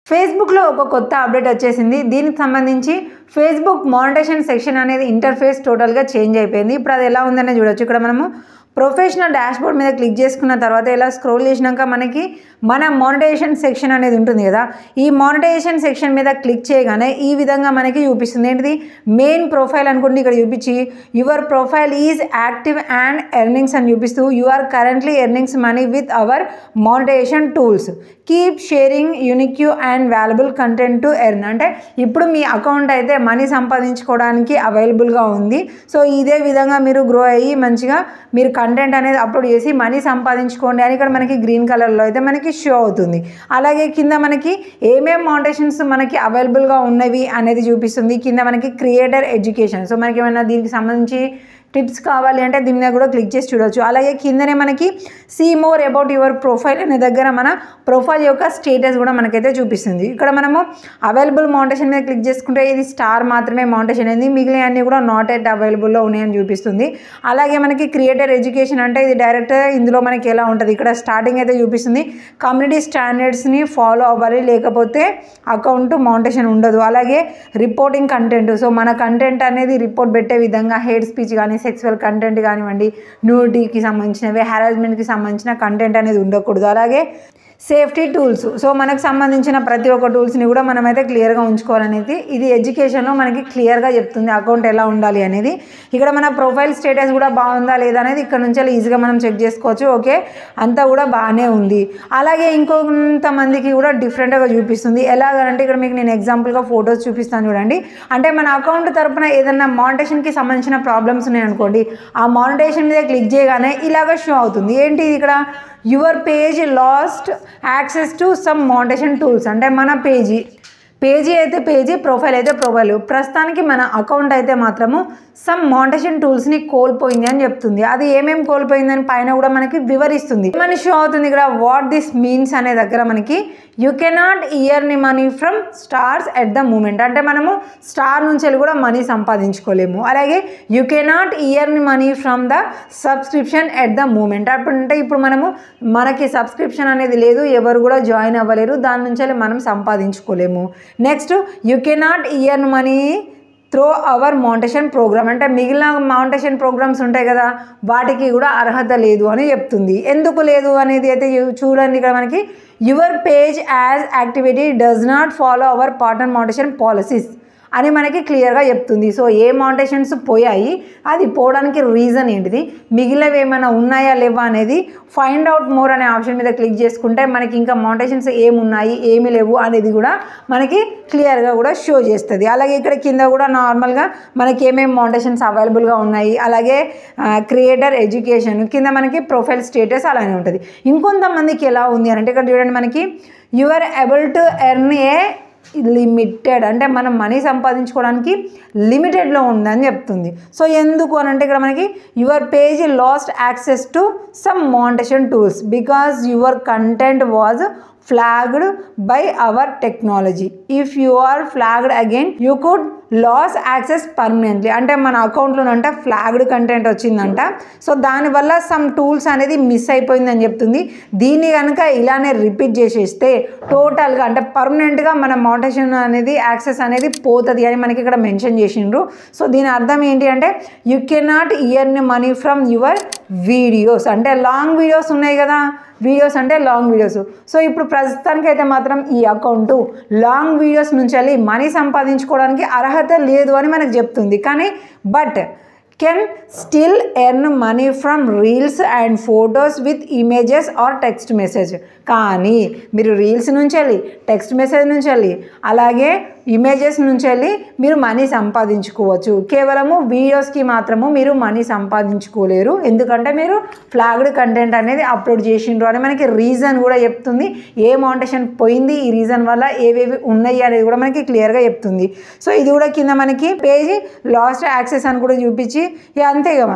ఫేస్బుక్లో ఒక కొత్త అప్డేట్ వచ్చేసింది. దీనికి సంబంధించి ఫేస్బుక్ మానిటైజేషన్ సెక్షన్ అనేది ఇంటర్ఫేస్ టోటల్గా చేంజ్ అయిపోయింది. ఇప్పుడు అది ఎలా ఉందనే చూడొచ్చు. ఇక్కడ మనము ప్రొఫెషనల్ డాష్బోర్డ్ మీద క్లిక్ చేసుకున్న తర్వాత ఇలా స్క్రోల్ చేసినాక మనకి మన మానిటైజేషన్ సెక్షన్ అనేది ఉంటుంది కదా. ఈ మానిటైజేషన్ సెక్షన్ మీద క్లిక్ చేయగానే ఈ విధంగా మనకి చూపిస్తుంది. ఏంటిది మెయిన్ ప్రొఫైల్ అనుకోండి. ఇక్కడ చూపించి your profile is active and earnings అని చూపిస్తూ you are currently earnings money with our monetization tools, keep sharing unique and valuable content to earn. అంటే ఇప్పుడు మీ అకౌంట్ అయితే మనీ సంపాదించుకోవడానికి అవైలబుల్గా ఉంది. సో ఇదే విధంగా మీరు గ్రో అయ్యి మంచిగా మీరు కంటెంట్ అనేది అప్లోడ్ చేసి మనీ సంపాదించుకోండి అని ఇక్కడ మనకి గ్రీన్ కలర్లో అయితే మనకి షో అవుతుంది. అలాగే కింద మనకి ఏమేం మానిటైజేషన్స్ మనకి అవైలబుల్గా ఉన్నవి అనేది చూపిస్తుంది. కింద మనకి క్రియేటర్ ఎడ్యుకేషన్, సో మనకి ఏమైనా దీనికి సంబంధించి టిప్స్ కావాలి అంటే దీని మీద కూడా క్లిక్ చేసి చూడవచ్చు. అలాగే కిందనే మనకి see more about your profile అనే దగ్గర మన ప్రొఫైల్ యొక్క స్టేటస్ కూడా మనకైతే చూపిస్తుంది. ఇక్కడ మనము అవైలబుల్ మానిటైజేషన్ మీద క్లిక్ చేసుకుంటే ఇది స్టార్ మాత్రమే మానిటైజేషన్ అయింది, మిగిలిన అన్నీ కూడా నాట్ ఎట్ అవైలబుల్లో ఉన్నాయని చూపిస్తుంది. అలాగే మనకి క్రియేటర్ ఎడ్యుకేషన్ అంటే ఇది డైరెక్ట్ ఇందులో మనకి ఎలా ఉంటుంది, ఇక్కడ స్టార్టింగ్ అయితే చూపిస్తుంది కమ్యూనిటీ స్టాండర్డ్స్ని ఫాలో అవ్వాలి లేకపోతే అకౌంట్ మానిటైజేషన్ ఉండదు. అలాగే రిపోర్టింగ్ కంటెంట్, సో మన కంటెంట్ అనేది రిపోర్ట్ పెట్టే విధంగా హేట్ స్పీచ్ కానీ సెక్సువల్ కంటెంట్ కానివ్వండి, న్యూడిటీకి సంబంధించినవి, హెరాస్మెంట్కి సంబంధించిన కంటెంట్ అనేది ఉండకూడదు. అలాగే సేఫ్టీ టూల్స్, సో మనకు సంబంధించిన ప్రతి ఒక్క టూల్స్ని కూడా మనమైతే క్లియర్గా ఉంచుకోవాలనేది ఇది ఎడ్యుకేషన్లో మనకి క్లియర్గా చెప్తుంది అకౌంట్ ఎలా ఉండాలి అనేది. ఇక్కడ మన ప్రొఫైల్ స్టేటస్ కూడా బాగుందా లేదా అనేది ఇక్కడ నుంచి ఈజీగా మనం చెక్ చేసుకోవచ్చు. ఓకే, అంతా కూడా బాగానే ఉంది. అలాగే ఇంకొంతమందికి కూడా డిఫరెంట్గా చూపిస్తుంది. ఎలాగంటే ఇక్కడ మీకు నేను ఎగ్జాంపుల్గా ఫొటోస్ చూపిస్తాను చూడండి. అంటే మన అకౌంట్ తరపున ఏదైనా మానిటైజేషన్కి సంబంధించిన ప్రాబ్లమ్స్ ఉన్నాయనుకోండి, ఆ మానిటైజేషన్ మీద క్లిక్ చేయగానే ఇలాగ షో అవుతుంది. ఏంటి ఇక్కడ your page lost access to some monetization tools, అంటే మన పేజీ అయితే పేజీ, ప్రొఫైల్ అయితే ప్రొఫైల్, ప్రస్తుతానికి మన అకౌంట్ అయితే మాత్రము సమ్ మానిటైజేషన్ టూల్స్ని కోల్పోయింది అని చెప్తుంది. అది ఏమేమి కోల్పోయిందని పైన కూడా మనకి వివరిస్తుంది. మన షో అవుతుంది ఇక్కడ వాట్ దిస్ మీన్స్ అనే దగ్గర మనకి you cannot earn money from stars at the moment, అంటే మనము స్టార్ నుంచి వెళ్ళి కూడా మనీ సంపాదించుకోలేము. అలాగే you cannot earn money from the subscription at the moment, అంటే ఇప్పుడు మనకి సబ్స్క్రిప్షన్ అనేది లేదు, ఎవరు కూడా జాయిన్ అవ్వలేరు, దాని నుంచి వెళ్ళి మనం సంపాదించుకోలేము. Next you cannot earn money through our monetization program, అంటే మిగిలిన మానిటైజేషన్ ప్రోగ్రామ్స్ ఉంటాయి కదా వాటికి కూడా అర్హత లేదు అని చెప్తుంది. ఎందుకు లేదు అనేది అయితే చూడండి. ఇక్కడ మనకి your page as activity does not follow our partner monetization policies అని మనకి క్లియర్గా చెప్తుంది. సో ఏ మానిటైజేషన్స్ పోయాయి, అది పోవడానికి రీజన్ ఏంటిది, మిగిలినవి ఏమైనా ఉన్నాయా లేవా అనేది ఫైండ్ అవుట్ మోర్ అనే ఆప్షన్ మీద క్లిక్ చేసుకుంటే మనకి ఇంకా మానిటైజేషన్స్ ఏమున్నాయి ఏమి లేవు అనేది కూడా మనకి క్లియర్గా కూడా షో చేస్తుంది. అలాగే ఇక్కడ కింద కూడా నార్మల్గా మనకి ఏమేమి మానిటైజేషన్స్ అవైలబుల్గా ఉన్నాయి, అలాగే క్రియేటర్ ఎడ్యుకేషన్, కింద మనకి ప్రొఫైల్ స్టేటస్ అలానే ఉంటుంది. ఇంకొంతమందికి ఎలా ఉంది అంటే ఇక్కడ చూడండి మనకి you are able to earn a limited, అంటే మనం మనీ సంపాదించుకోవడానికి లిమిటెడ్లో ఉందని చెప్తుంది. సో ఎందుకు అని అంటే ఇక్కడ మనకి your page lost access to some monetization tools because your content was flagged by our technology. If you are flagged again, you could lose access permanently. అంటే మన అకౌంట్లోనంట ఫ్లాగ్డ్ కంటెంట్ వచ్చిందంట. సో దానివల్ల సమ్ టూల్స్ అనేది miss అయిపోయిందని చెప్తుంది. దీన్ని కనుక ఇలానే రిపీట్ చేసేస్తే టోటల్గా అంటే పర్మనెంట్గా మన మానిటైజేషన్ అనేది యాక్సెస్ అనేది పోతుంది అని మనకి ఇక్కడ మెన్షన్ చేసిండ్రు. సో దీని అర్థం ఏంటి అంటే you cannot earn money from your videos, అంటే లాంగ్ వీడియోస్ ఉన్నాయి కదా, వీడియోస్ అంటే లాంగ్ వీడియోస్. సో ఇప్పుడు ప్రస్తుతానికి అయితే మాత్రం ఈ అకౌంట్ లాంగ్ వీడియోస్ నుంచి వెళ్ళి మనీ సంపాదించుకోవడానికి అర్హత లేదు అని మనకు చెప్తుంది. కానీ but can still earn money from reels and photos with images or text message. కానీ మీరు రీల్స్ నుంచి వెళ్ళి టెక్స్ట్ మెసేజ్ నుంచి వెళ్ళి అలాగే ఇమేజెస్ నుంచి వెళ్ళి మీరు మనీ సంపాదించుకోవచ్చు. కేవలము వీడియోస్కి మాత్రము మీరు మనీ సంపాదించుకోలేరు, ఎందుకంటే మీరు ఫ్లాగ్డ్ కంటెంట్ అనేది అప్లోడ్ చేసిండ్రు అని మనకి రీజన్ కూడా చెప్తుంది. ఏ మానిటైజేషన్ పోయింది, ఈ రీజన్ వల్ల ఏవేవి ఉన్నాయి అనేది కూడా మనకి క్లియర్గా చెప్తుంది. సో ఇది కూడా కింద మనకి పేజ్ లాస్ట్ యాక్సెస్ అని కూడా చూపించి అంతే కదా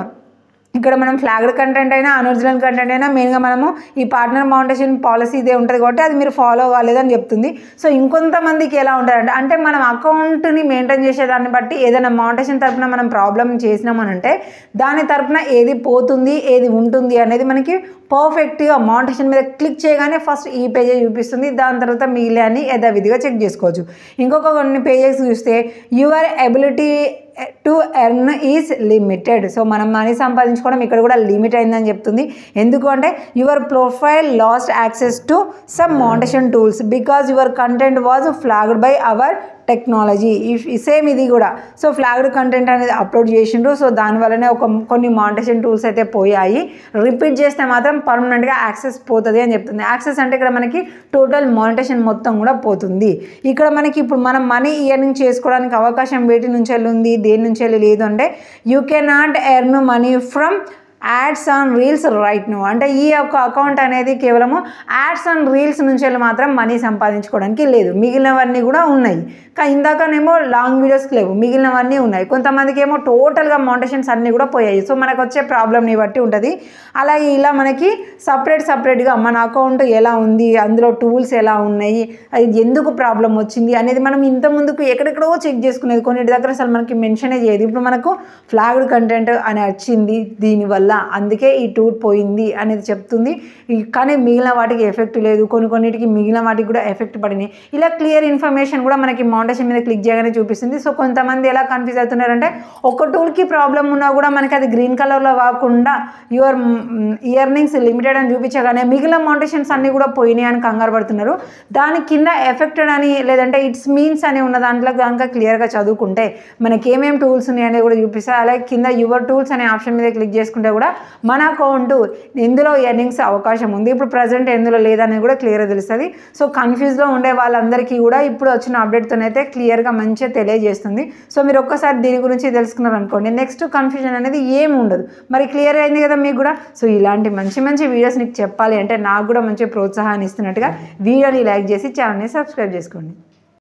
ఇక్కడ మనం ఫ్లాగ్డ్ కంటెంట్ అయినా అన్ఒరిజినల్ కంటెంట్ అయినా మెయిన్గా మనము ఈ పార్ట్నర్ మౌంటేషన్ పాలసీ ఇదే ఉంటుంది కాబట్టి అది మీరు ఫాలో అవ్వలేదని చెప్తుంది. సో ఇంకొంతమందికి ఎలా ఉంటుందంటే అంటే మనం అకౌంట్ని మెయింటైన్ చేసేదాన్ని బట్టి ఏదైనా మౌంటేషన్ తరపున మనం ప్రాబ్లం చేసినామనంటే దాని తరపున ఏది పోతుంది ఏది ఉంటుంది అనేది మనకి పర్ఫెక్ట్గా మౌంటేషన్ మీద క్లిక్ చేయగానే ఫస్ట్ ఈ పేజే చూపిస్తుంది. దాని తర్వాత మిగిలిన యథావిధిగా చెక్ చేసుకోవచ్చు. ఇంకొక కొన్ని పేజెస్ చూస్తే your ability to earn is limited. So మనం మనీ సంపాదించుకోవడం ఇక్కడ కూడా లిమిట్ అయిందని చెప్తుంది. ఎందుకు అంటే your profile last access to some మౌంటేషన్ tools because your content was flagged by our technology. Same ఇది కూడా సో ఫ్లాగ్డ్ కంటెంట్ అనేది అప్లోడ్ చేసిండ్రు. సో దానివల్లనే కొన్ని మౌంటేషన్ టూల్స్ అయితే పోయాయి. రిపీట్ చేస్తే మాత్రం పర్మనెంట్గా యాక్సెస్ పోతుంది అని చెప్తుంది. యాక్సెస్ అంటే ఇక్కడ మనకి టోటల్ మౌంటేషన్ మొత్తం కూడా పోతుంది. ఇక్కడ మనకి ఇప్పుడు మనం మనీ ఎర్నింగ్ చేసుకోవడానికి అవకాశం వేటి నుంచి ఉంది దేని నుంచి లేదు అంటే you cannot earn money from ads on reels right now. అంటే ఈ యొక్క అకౌంట్ అనేది కేవలము యాడ్స్ ఆన్ రీల్స్ నుంచి మాత్రం మనీ సంపాదించుకోవడానికి లేదు. మిగిలినవన్నీ కూడా ఉన్నాయి. ఇందాకనేమో లాంగ్ వీడియోస్కి లేవు, మిగిలినవన్నీ ఉన్నాయి. కొంతమందికి ఏమో టోటల్గా మౌంటేషన్స్ అన్నీ కూడా పోయాయి. సో మనకు వచ్చే ప్రాబ్లమ్ని బట్టి ఉంటుంది. అలాగే ఇలా మనకి సపరేట్గా మన అకౌంట్ ఎలా ఉంది, అందులో టూల్స్ ఎలా ఉన్నాయి, అది ఎందుకు ప్రాబ్లం వచ్చింది అనేది మనం ఇంత ముందుకు ఎక్కడెక్కడో చెక్ చేసుకునేది. కొన్నిటి దగ్గర అసలు మనకి మెన్షనే చేయదు. ఇప్పుడు మనకు ఫ్లాగ్డ్ కంటెంట్ అని వచ్చింది దీనివల్ల, అందుకే ఈ టూర్ పోయింది అనేది చెప్తుంది. కానీ మిగిలిన వాటికి ఎఫెక్ట్ లేదు, కొన్నిటికి మిగిలిన వాటికి కూడా ఎఫెక్ట్ పడినాయి. ఇలా క్లియర్ ఇన్ఫర్మేషన్ కూడా మనకి మౌంటేషన్ మీద క్లిక్ చేయగానే చూపిస్తుంది. సో కొంతమంది ఎలా కన్ఫ్యూజ్ అవుతున్నారంటే ఒక టూల్కి ప్రాబ్లం ఉన్నా కూడా మనకి అది గ్రీన్ కలర్లో కాకుండా యువర్ ఇయర్నింగ్స్ లిమిటెడ్ అని చూపించగానే మిగిలిన మౌంటేషన్స్ అన్నీ కూడా పోయినాయి అని కంగారు పడుతున్నారు. దాని కింద ఎఫెక్టెడ్ అని లేదంటే ఇట్స్ మీన్స్ అని ఉన్న దాంట్లో కనుక క్లియర్గా చదువుకుంటే మనకి ఏమేమి టూల్స్ ఉన్నాయి అనేది కూడా చూపిస్తారు. అలాగే కింద యువర్ టూల్స్ అనే ఆప్షన్ మీద క్లిక్ చేసుకుంటే కూడా మన అకౌంట్ ఎందులో ఎర్నింగ్స్ అవకాశం ఉంది, ఇప్పుడు ప్రజెంట్ ఎందులో లేదనేది కూడా క్లియర్గా తెలుస్తుంది. సో కన్ఫ్యూజ్లో ఉండే వాళ్ళందరికీ కూడా ఇప్పుడు వచ్చిన అప్డేట్తోనైతే క్లియర్గా మంచిగా తెలియజేస్తుంది. సో మీరు ఒక్కసారి దీని గురించి తెలుసుకున్నారు అనుకోండి, నెక్స్ట్ కన్ఫ్యూజన్ అనేది ఏమి ఉండదు. మరి క్లియర్ అయింది కదా మీకు కూడా. సో ఇలాంటి మంచి వీడియోస్ నీకు చెప్పాలి అంటే నాకు కూడా మంచి ప్రోత్సాహాన్ని ఇస్తున్నట్టుగా వీడియోని లైక్ చేసి ఛానల్ని సబ్స్క్రైబ్ చేసుకోండి.